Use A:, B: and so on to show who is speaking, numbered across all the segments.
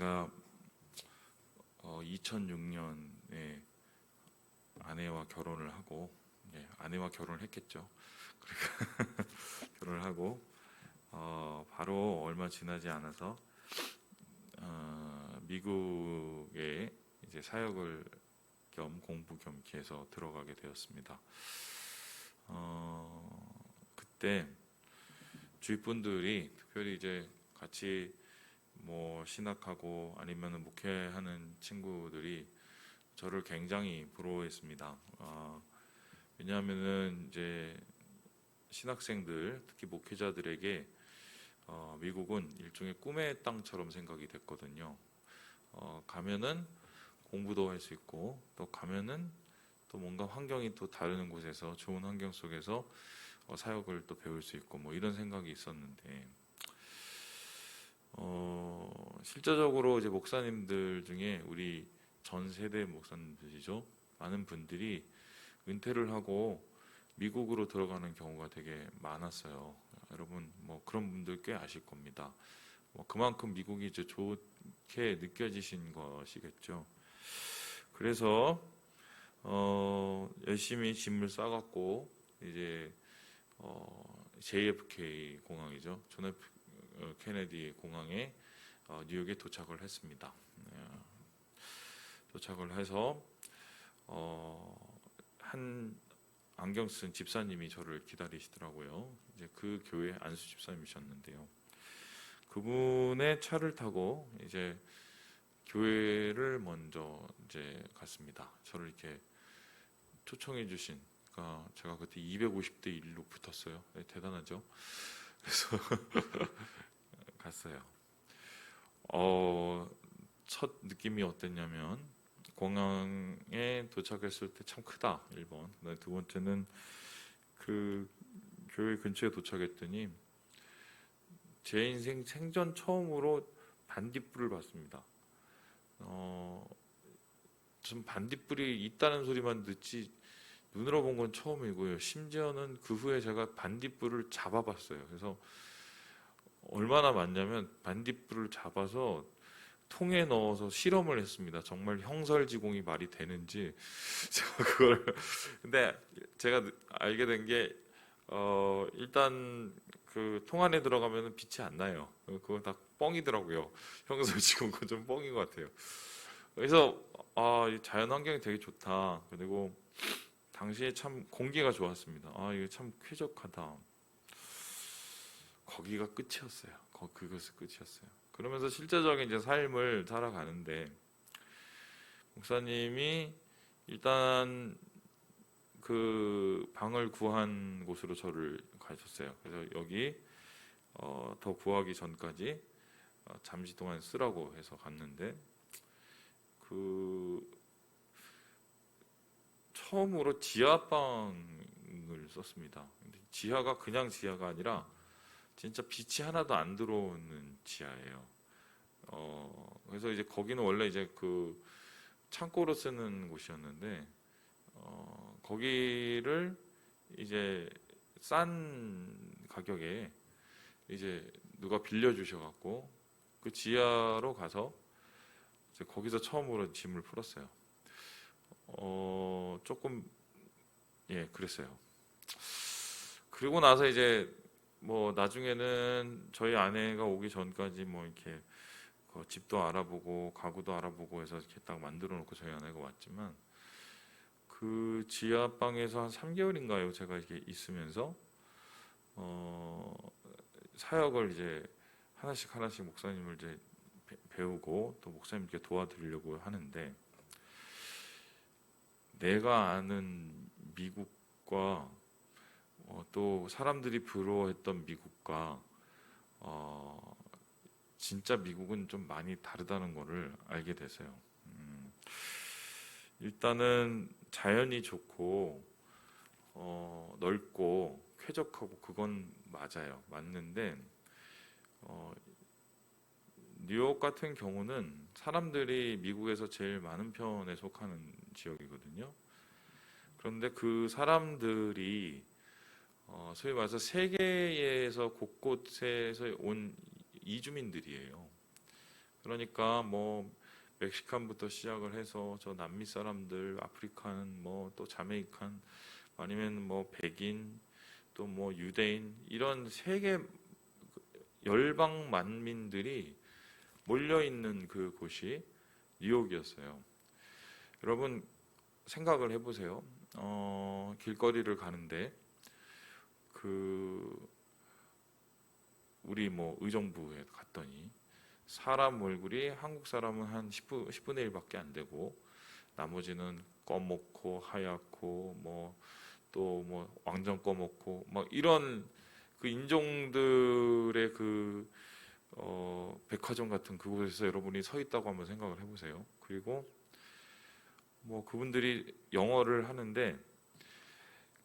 A: 제가 2006년에 아내와 결혼을 하고, 아내와 결혼을 했겠죠. 그러니까 결혼을 하고 바로 얼마 지나지 않아서 미국에 이제 사역을 겸 공부 겸 이렇게 해서 들어가게 되었습니다. 그때 주위 분들이 특별히 이제 같이 뭐 신학하고 아니면 목회하는 친구들이 저를 굉장히 부러워했습니다. 왜냐하면은 이제 신학생들, 특히 목회자들에게 미국은 일종의 꿈의 땅처럼 생각이 됐거든요. 가면은 공부도 할 수 있고, 또 가면은 또 뭔가 환경이 또 다른 곳에서 좋은 환경 속에서 사역을 또 배울 수 있고 뭐 이런 생각이 있었는데, 실제적으로 이제 목사님들 중에 우리 전 세대 목사님들이죠. 많은 분들이 은퇴를 하고 미국으로 들어가는 경우가 되게 많았어요. 여러분 뭐 그런 분들 꽤 아실 겁니다. 그만큼 미국이 이제 좋게 느껴지신 것이겠죠. 그래서 열심히 짐을 싸갖고 이제 JFK 공항이죠. 존 F 케네디 공항에 뉴욕에 도착을 했습니다. 도착을 해서 한 안경 쓴 집사님이 저를 기다리시더라고요. 이제 그 교회 안수 집사님이셨는데요. 그분의 차를 타고 이제 교회를 먼저 이제 갔습니다. 저를 이렇게 초청해 주신, 그러니까 제가 그때 250대 1로 붙었어요. 대단하죠. 그래서 갔어요. 첫 느낌이 어땠냐면 공항에 도착했을 때 참 크다, 1번. 두 번째는 그 교회 근처에 도착했더니 제 인생 생전 처음으로 반딧불을 봤습니다. 좀 반딧불이 있다는 소리만 듣지 눈으로 본 건 처음이고요. 심지어는 그 후에 제가 반딧불을 잡아봤어요. 그래서 얼마나 많냐면 반딧불을 잡아서 통에 넣어서 실험을 했습니다. 정말 형설지공이 말이 되는지 제가 그걸 근데 제가 알게 된 게 일단 그 통 안에 들어가면 빛이 안 나요. 그건 다 뻥이더라고요. 형설지공 그건 좀 뻥인 것 같아요. 그래서 이 자연 환경이 되게 좋다. 그리고 당시에 참 공기가 좋았습니다. 이게 참 쾌적하다. 거기가 끝이었어요. 그것이 끝이었어요. 그러면서 실제적인 이제 삶을 살아가는데 목사님이 일단 그 방을 구한 곳으로 저를 가셨어요. 그래서 여기 더 구하기 전까지 잠시 동안 쓰라고 해서 갔는데 처음으로 지하방을 썼습니다. 근데 지하가 그냥 지하가 아니라 진짜 빛이 하나도 안 들어오는 지하예요. 그래서 이제 거기는 원래 이제 그 창고로 쓰는 곳이었는데 거기를 이제 싼 가격에 이제 누가 빌려주셔갖고 그 지하로 가서 이제 거기서 처음으로 짐을 풀었어요. 조금 그랬어요. 그리고 나서 이제 뭐 나중에는 저희 아내가 오기 전까지 뭐 이렇게 집도 알아보고 가구도 알아보고 해서 이렇게 딱 만들어 놓고 저희 아내가 왔지만 그 지하방에서 한 3개월인가요? 제가 이렇게 있으면서 사역을 이제 하나씩 목사님을 이제 배우고 또 목사님께 도와드리려고 하는데 내가 아는 미국과 또 사람들이 부러워했던 미국과 진짜 미국은 좀 많이 다르다는 것을 알게 됐어요. 일단은 자연이 좋고 넓고 쾌적하고 그건 맞는데 뉴욕 같은 경우는 사람들이 미국에서 제일 많은 편에 속하는 지역이거든요. 그런데 그 사람들이 소위 말해서 세계에서 곳곳에서 온 이주민들이에요. 그러니까 뭐 멕시칸부터 시작을 해서 저 남미 사람들, 아프리칸, 뭐 또 자메이칸, 아니면 뭐 백인, 또 뭐 유대인, 이런 세계 열방 만민들이 몰려 있는 그 곳이 뉴욕이었어요. 여러분 생각을 해보세요. 길거리를 가는데 그 우리 뭐 의정부에 갔더니 사람 얼굴이 한국 사람은 한 10분의 1밖에 안 되고, 나머지는 검고 하얗고 뭐 또 뭐 왕정 검고 막 이런 그 인종들의 그 백화점 같은 그곳에서 여러분이 서 있다고 한번 생각을 해보세요. 그리고 뭐 그분들이 영어를 하는데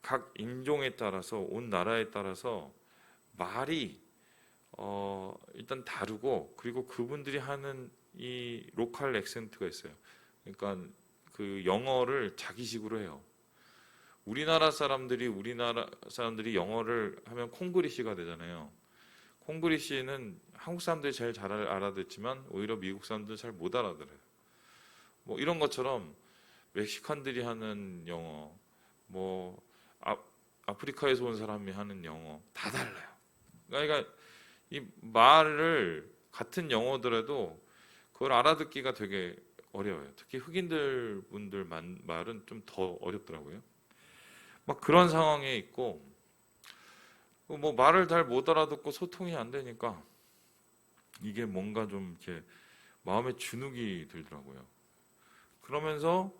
A: 각 인종에 따라서, 온 나라에 따라서 말이 일단 다르고, 그리고 그분들이 하는 이 로컬 액센트가 있어요. 그러니까 그 영어를 자기식으로 해요. 우리나라 사람들이 영어를 하면 콩글리시가 되잖아요. 콩글리시는 한국 사람들이 제일 잘 알아듣지만 오히려 미국 사람들은 잘 못 알아들어요. 뭐 이런 것처럼 멕시칸들이 하는 영어, 뭐 아프리카에서 온 사람이 하는 영어 다 달라요. 그러니까 이 말을 같은 영어더라도 그걸 알아듣기가 되게 어려워요. 특히 흑인들 분들 말은 좀 더 어렵더라고요. 막 그런 상황에 있고, 뭐 말을 잘 못 알아듣고 소통이 안 되니까 이게 뭔가 좀 이렇게 마음에 주눅이 들더라고요. 그러면서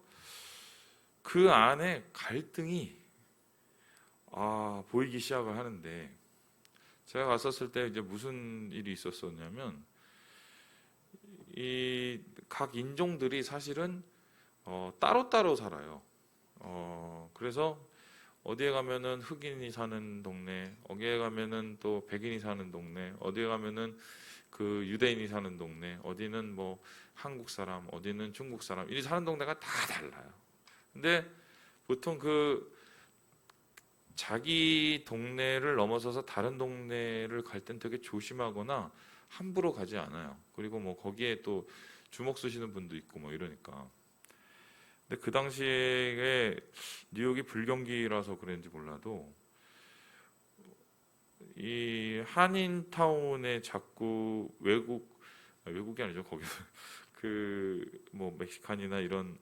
A: 그 안에 갈등이 보이기 시작을 하는데, 제가 갔었을 때 이제 무슨 일이 있었었냐면, 이 각 인종들이 사실은 따로따로 살아요. 그래서 어디에 가면은 흑인이 사는 동네, 어디에 가면은 또 백인이 사는 동네, 어디에 가면은 그 유대인이 사는 동네, 어디는 뭐 한국 사람, 어디는 중국 사람, 이 사는 동네가 다 달라요. 근데 보통 그 자기 동네를 넘어서서 다른 동네를 갈 땐 되게 조심하거나 함부로 가지 않아요. 그리고 뭐 거기에 또 주먹 쓰시는 분도 있고 뭐 이러니까. 근데 그 당시에 뉴욕이 불경기라서 그런지 몰라도 이 한인타운에 자꾸 외국이 아니죠. 거기서 그 뭐 멕시칸이나 이런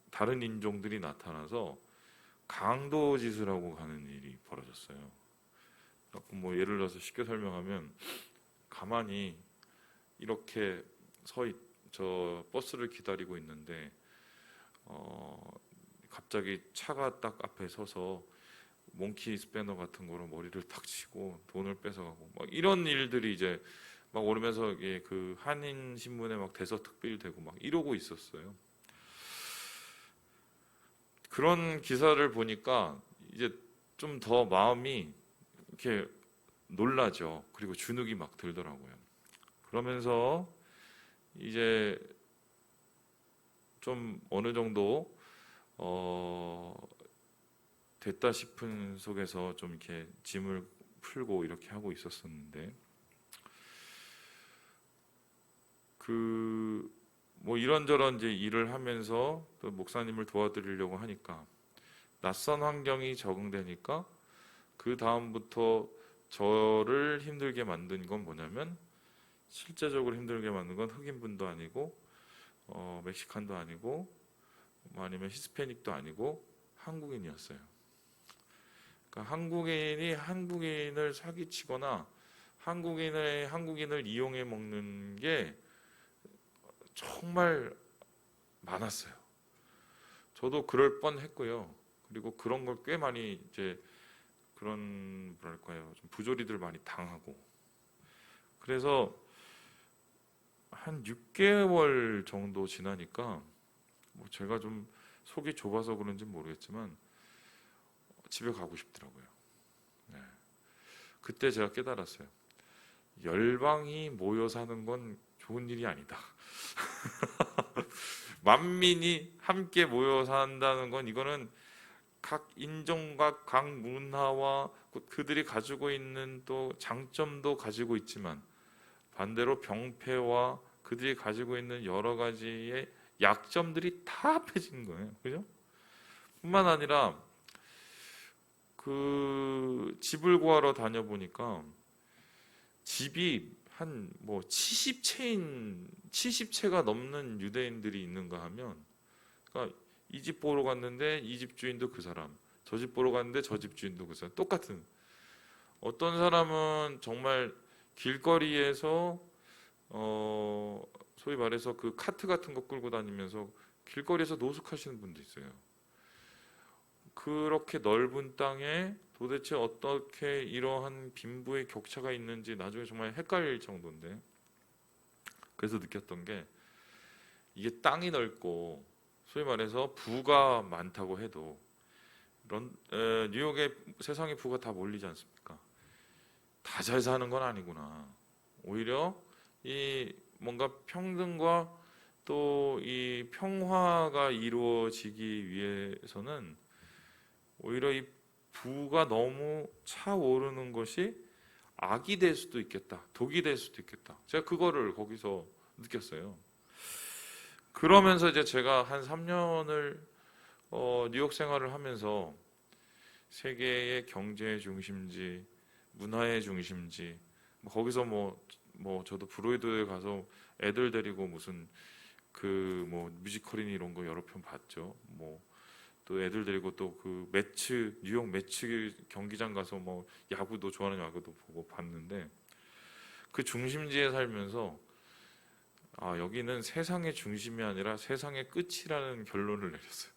A: 다른 인종들이 나타나서 강도짓을 하고 가는 일이 벌어졌어요. 뭐 예를 들어서 쉽게 설명하면, 가만히 이렇게 저 버스를 기다리고 있는데 갑자기 차가 딱 앞에 서서 몽키 스패너 같은 거로 머리를 탁 치고 돈을 뺏어가고 막 이런 일들이 이제 막 오르면서 그 한인 신문에 막 대서특필되고 막 이러고 있었어요. 그런 기사를 보니까 이제 좀 더 마음이 이렇게 놀라죠. 그리고 주눅이 막 들더라고요. 그러면서 이제 좀 어느 정도 됐다 싶은 속에서 좀 이렇게 짐을 풀고 이렇게 하고 있었었는데, 그 뭐 이런저런 이제 일을 하면서 또 목사님을 도와드리려고 하니까 낯선 환경이 적응되니까, 그 다음부터 저를 힘들게 만든 건 뭐냐면, 실제적으로 힘들게 만든 건 흑인분도 아니고 멕시칸도 아니고 뭐 아니면 히스패닉도 아니고 한국인이었어요. 그러니까 한국인이 한국인을 사기치거나 한국인을 이용해 먹는 게 정말 많았어요. 저도 그럴 뻔했고요. 그리고 그런 걸 꽤 많이 이제 그런 뭐랄까요, 좀 부조리들 많이 당하고. 그래서 한 6개월 정도 지나니까 뭐 제가 좀 속이 좁아서 그런지 모르겠지만 집에 가고 싶더라고요. 네. 그때 제가 깨달았어요. 열방이 모여 사는 건 좋은 일이 아니다. 만민이 함께 모여 산다는 건, 이거는 각 인종과 각 문화와 그들이 가지고 있는 또 장점도 가지고 있지만, 반대로 병폐와 그들이 가지고 있는 여러 가지의 약점들이 다 합해진 거예요. 그죠? 뿐만 아니라 그 집을 구하러 다녀보니까 집이 한 뭐 70채가 넘는 유대인들이 있는가 하면, 그러니까 이 집 보러 갔는데 이 집 주인도 그 사람, 저 집 보러 갔는데 저 집 주인도 그 사람, 똑같은. 어떤 사람은 정말 길거리에서 소위 말해서 그 카트 같은 거 끌고 다니면서 길거리에서 노숙하시는 분도 있어요. 그렇게 넓은 땅에 도대체 어떻게 이러한 빈부의 격차가 있는지 나중에 정말 헷갈릴 정도인데, 그래서 느꼈던 게, 이게 땅이 넓고 소위 말해서 부가 많다고 해도 뉴욕에 세상의 부가 다 몰리지 않습니까? 다 잘 사는 건 아니구나. 오히려 이 뭔가 평등과 또 이 평화가 이루어지기 위해서는 오히려 이 부가 너무 차오르는 것이 악이 될 수도 있겠다, 독이 될 수도 있겠다. 제가 그거를 거기서 느꼈어요. 그러면서 이제 제가 한 3년을 뉴욕 생활을 하면서 세계의 경제의 중심지, 문화의 중심지, 거기서 뭐 저도 브로이드에 가서 애들 데리고 무슨 그 뭐 뮤지컬이니 이런 거 여러 편 봤죠. 뭐 또 애들 데리고 또 그 뉴욕 매츠 경기장 가서 뭐 야구도 좋아하는 야구도 보고 봤는데, 그 중심지에 살면서 여기는 세상의 중심이 아니라 세상의 끝이라는 결론을 내렸어요.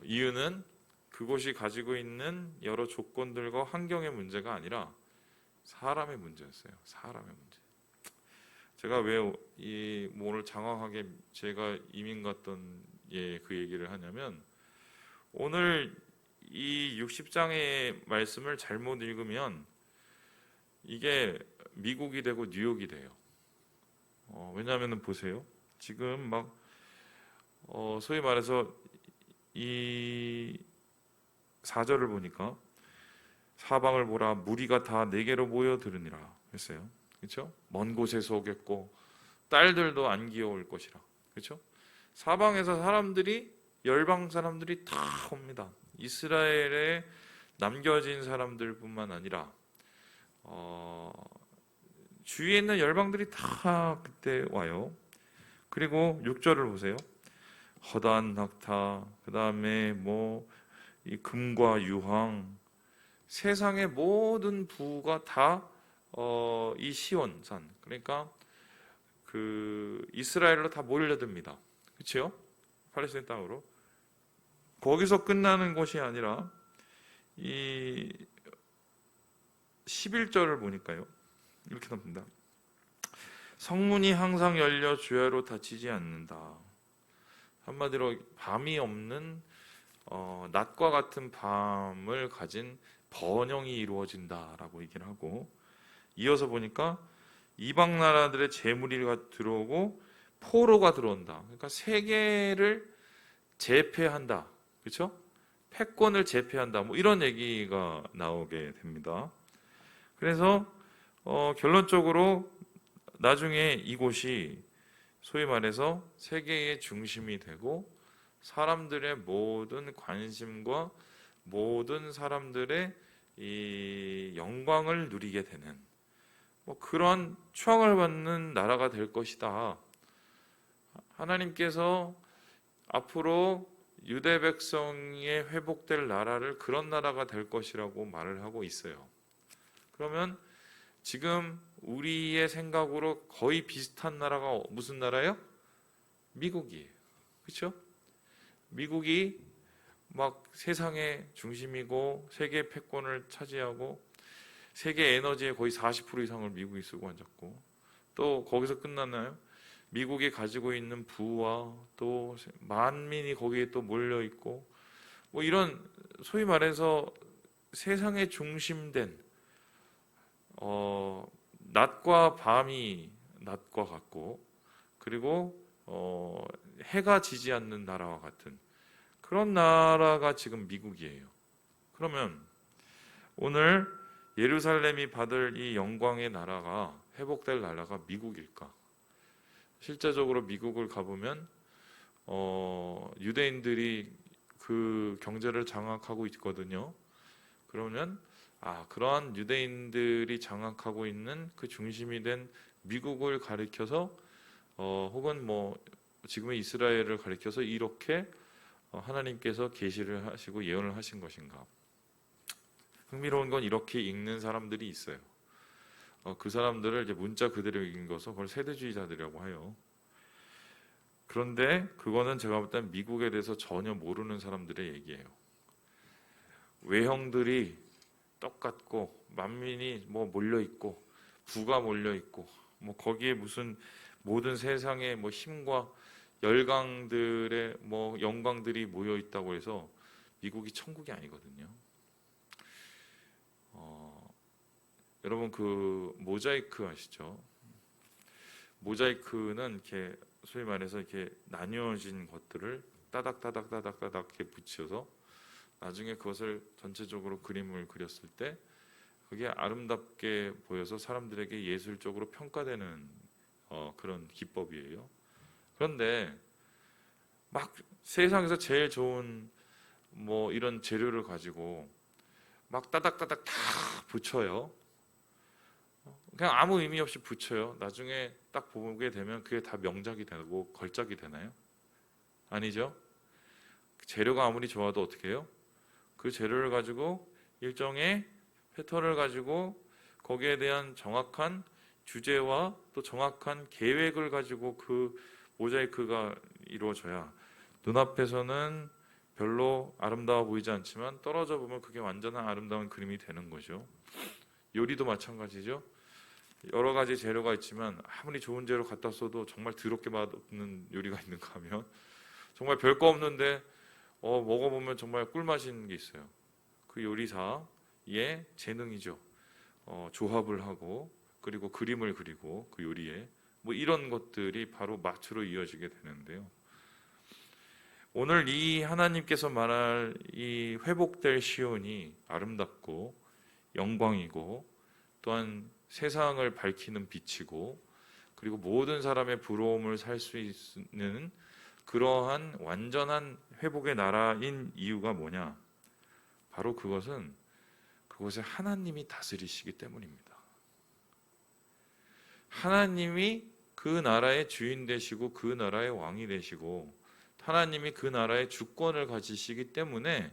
A: 이유는 그곳이 가지고 있는 여러 조건들과 환경의 문제가 아니라 사람의 문제였어요. 사람의 문제. 제가 왜 오늘 장황하게 제가 이민 갔던 그 얘기를 하냐면, 오늘 이 60장의 말씀을 잘못 읽으면 이게 미국이 되고 뉴욕이 돼요. 왜냐하면 보세요. 지금 막 소위 말해서 이 4절을 보니까 사방을 보라 무리가 다 내게로 모여들으니라 했어요. 그렇죠? 먼 곳에서 오겠고 딸들도 안 귀여울 것이라. 그렇죠? 사방에서 열방 사람들이 다 옵니다. 이스라엘에 남겨진 사람들뿐만 아니라 주위에 있는 열방들이 다 그때 와요. 그리고 6절을 보세요. 허다한 낙타, 그 다음에 이 금과 유황, 세상의 모든 부가 다 이 시온산, 그러니까 그 이스라엘로 다 몰려듭니다. 그렇죠? 팔레스타인 땅으로. 거기서 끝나는 것이 아니라 이 11절을 보니까요, 이렇게 나옵니다. 성문이 항상 열려 주야로 닫히지 않는다. 한마디로 밤이 없는 낮과 같은 밤을 가진 번영이 이루어진다라고 얘기를 하고, 이어서 보니까 이방 나라들의 재물이가 들어오고 포로가 들어온다. 그러니까 세계를 제패한다. 그렇죠? 패권을 제패한다. 이런 얘기가 나오게 됩니다. 그래서 결론적으로 나중에 이곳이 소위 말해서 세계의 중심이 되고 사람들의 모든 관심과 모든 사람들의 이 영광을 누리게 되는 그런 추앙을 받는 나라가 될 것이다. 하나님께서 앞으로 유대 백성이 회복될 나라를 그런 나라가 될 것이라고 말을 하고 있어요. 그러면 지금 우리의 생각으로 거의 비슷한 나라가 무슨 나라예요? 미국이에요. 그렇죠? 미국이 막 세상의 중심이고 세계 패권을 차지하고 세계 에너지의 거의 40% 이상을 미국이 쓰고 앉았고, 또 거기서 끝났나요? 미국이 가지고 있는 부와 또 만민이 거기에 또 몰려 있고 이런 소위 말해서 세상의 중심된 낮과 밤이 낮과 같고, 그리고 해가 지지 않는 나라와 같은 그런 나라가 지금 미국이에요. 그러면 오늘 예루살렘이 받을 이 영광의 나라가 회복될 나라가 미국일까? 실제적으로 미국을 가보면 유대인들이 그 경제를 장악하고 있거든요. 그러면 그러한 유대인들이 장악하고 있는 그 중심이 된 미국을 가리켜서 혹은 뭐 지금의 이스라엘을 가리켜서 이렇게 하나님께서 계시를 하시고 예언을 하신 것인가? 흥미로운 건 이렇게 읽는 사람들이 있어요. 그 사람들을 이제 문자 그대로 읽은 것을 그걸 세대주의자들이라고 해요. 그런데 그거는 제가 볼 땐 미국에 대해서 전혀 모르는 사람들의 얘기예요. 외형들이 똑같고 만민이 뭐 몰려 있고 부가 몰려 있고 뭐 거기에 무슨 모든 세상의 뭐 힘과 열강들의 뭐 영광들이 모여 있다고 해서 미국이 천국이 아니거든요. 여러분 그 모자이크 아시죠? 모자이크는 이렇게 소위 말해서 이렇게 나뉘어진 것들을 따닥따닥따닥따닥 이렇게 붙여서 나중에 그것을 전체적으로 그림을 그렸을 때 그게 아름답게 보여서 사람들에게 예술적으로 평가되는 그런 기법이에요. 그런데 막 세상에서 제일 좋은 뭐 이런 재료를 가지고 막 따닥따닥 다 붙여요. 그냥 아무 의미 없이 붙여요. 나중에 딱 보게 되면 그게 다 명작이 되고 걸작이 되나요? 아니죠. 재료가 아무리 좋아도 어떻게 해요? 그 재료를 가지고 일정의 패턴을 가지고 거기에 대한 정확한 주제와 또 정확한 계획을 가지고 그 모자이크가 이루어져야 눈앞에서는 별로 아름다워 보이지 않지만 떨어져 보면 그게 완전한 아름다운 그림이 되는 거죠. 요리도 마찬가지죠. 여러 가지 재료가 있지만 아무리 좋은 재료 갖다 써도 정말 더럽게 맛없는 요리가 있는가 하면 정말 별거 없는데 먹어보면 정말 꿀맛인 게 있어요. 그 요리사의 재능이죠. 조합을 하고 그리고 그림을 그리고 그 요리에 뭐 이런 것들이 바로 맛으로 이어지게 되는데요. 오늘 이 하나님께서 말할 이 회복될 시온이 아름답고 영광이고 또한 세상을 밝히는 빛이고 그리고 모든 사람의 부러움을 살 수 있는 그러한 완전한 회복의 나라인 이유가 뭐냐? 바로 그것은 그곳에 하나님이 다스리시기 때문입니다. 하나님이 그 나라의 주인 되시고 그 나라의 왕이 되시고 하나님이 그 나라의 주권을 가지시기 때문에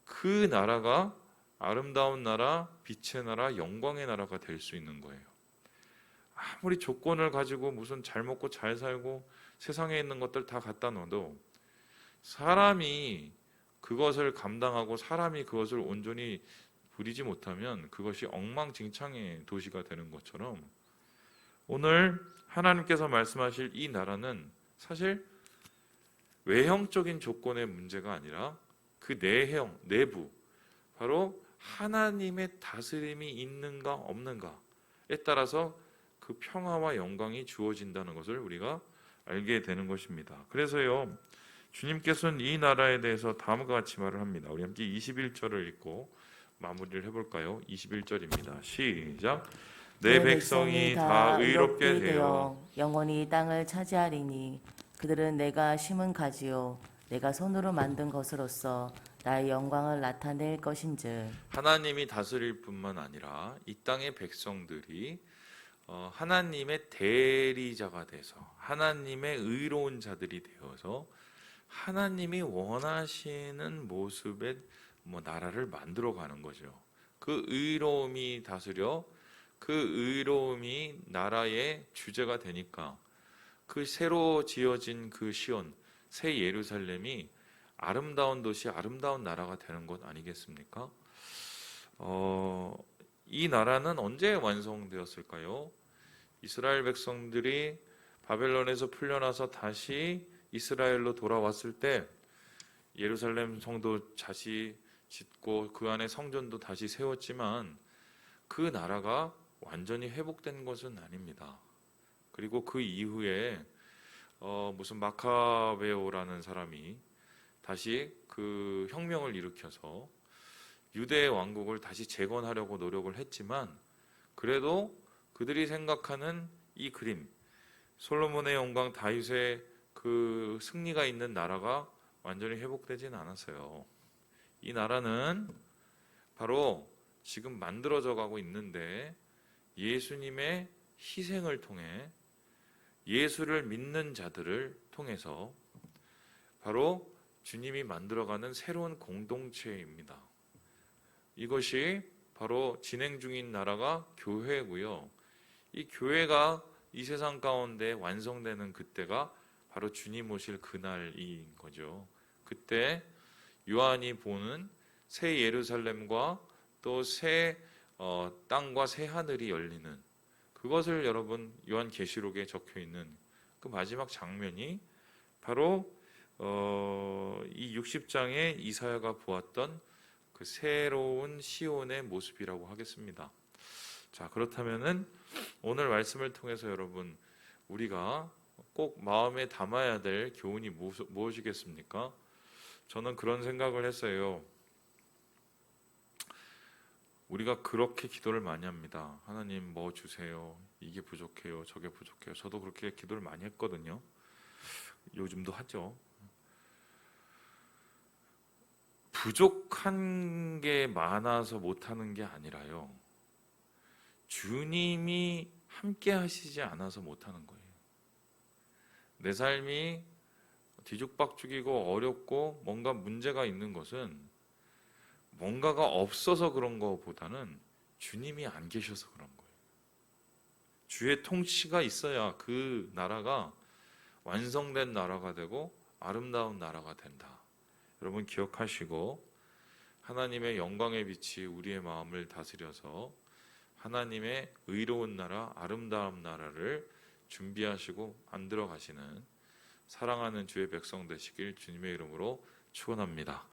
A: 그 나라가 아름다운 나라, 빛의 나라, 영광의 나라가 될 수 있는 거예요. 아무리 조건을 가지고 무슨 잘 먹고 잘 살고 세상에 있는 것들 다 갖다 넣어도 사람이 그것을 감당하고 사람이 그것을 온전히 부리지 못하면 그것이 엉망진창의 도시가 되는 것처럼 오늘 하나님께서 말씀하실 이 나라는 사실 외형적인 조건의 문제가 아니라 그 내형, 내부 바로 하나님의 다스림이 있는가 없는가에 따라서 그 평화와 영광이 주어진다는 것을 우리가 알게 되는 것입니다. 그래서요 주님께서는 이 나라에 대해서 다음과 같이 말을 합니다. 우리 함께 21절을 읽고 마무리를 해볼까요? 21절입니다. 시작. 내 백성이 다 의롭게 되어
B: 영원히 땅을 차지하리니 그들은 내가 심은 가지요 내가 손으로 만든 것으로서 나의 영광을 나타낼 것인즉.
A: 하나님이 다스릴 뿐만 아니라 이 땅의 백성들이 하나님의 대리자가 돼서 하나님의 의로운 자들이 되어서 하나님이 원하시는 모습의 나라를 만들어가는 거죠. 그 의로움이 다스려 그 의로움이 나라의 주제가 되니까 그 새로 지어진 그 시온 새 예루살렘이 아름다운 도시, 아름다운 나라가 되는 것 아니겠습니까? 이 나라는 언제 완성되었을까요? 이스라엘 백성들이 바벨론에서 풀려나서 다시 이스라엘로 돌아왔을 때 예루살렘 성도 다시 짓고 그 안에 성전도 다시 세웠지만 그 나라가 완전히 회복된 것은 아닙니다. 그리고 그 이후에 무슨 마카베오라는 사람이 다시 그 혁명을 일으켜서 유대 왕국을 다시 재건하려고 노력을 했지만 그래도 그들이 생각하는 이 그림 솔로몬의 영광, 다윗의 그 승리가 있는 나라가 완전히 회복되지는 않았어요. 이 나라는 바로 지금 만들어져 가고 있는데 예수님의 희생을 통해 예수를 믿는 자들을 통해서 바로 주님이 만들어가는 새로운 공동체입니다. 이것이 바로 진행 중인 나라가 교회고요. 이 교회가 이 세상 가운데 완성되는 그때가 바로 주님 오실 그날인 거죠. 그때 요한이 보는 새 예루살렘과 또 새 땅과 새 하늘이 열리는 그것을 여러분 요한계시록에 적혀 있는 그 마지막 장면이 바로 이 60장에 이사야가 보았던 그 새로운 시온의 모습이라고 하겠습니다. 자, 그렇다면은 오늘 말씀을 통해서 여러분 우리가 꼭 마음에 담아야 될 교훈이 무엇이겠습니까? 저는 그런 생각을 했어요. 우리가 그렇게 기도를 많이 합니다. 하나님 뭐 주세요. 이게 부족해요. 저게 부족해요. 저도 그렇게 기도를 많이 했거든요. 요즘도 하죠. 부족한 게 많아서 못하는 게 아니라요. 주님이 함께 하시지 않아서 못하는 거예요. 내 삶이 뒤죽박죽이고 어렵고 뭔가 문제가 있는 것은 뭔가가 없어서 그런 것보다는 주님이 안 계셔서 그런 거예요. 주의 통치가 있어야 그 나라가 완성된 나라가 되고 아름다운 나라가 된다. 여러분 기억하시고 하나님의 영광의 빛이 우리의 마음을 다스려서 하나님의 의로운 나라, 아름다운 나라를 준비하시고 만들어 가시는 사랑하는 주의 백성 되시길 주님의 이름으로 축원합니다.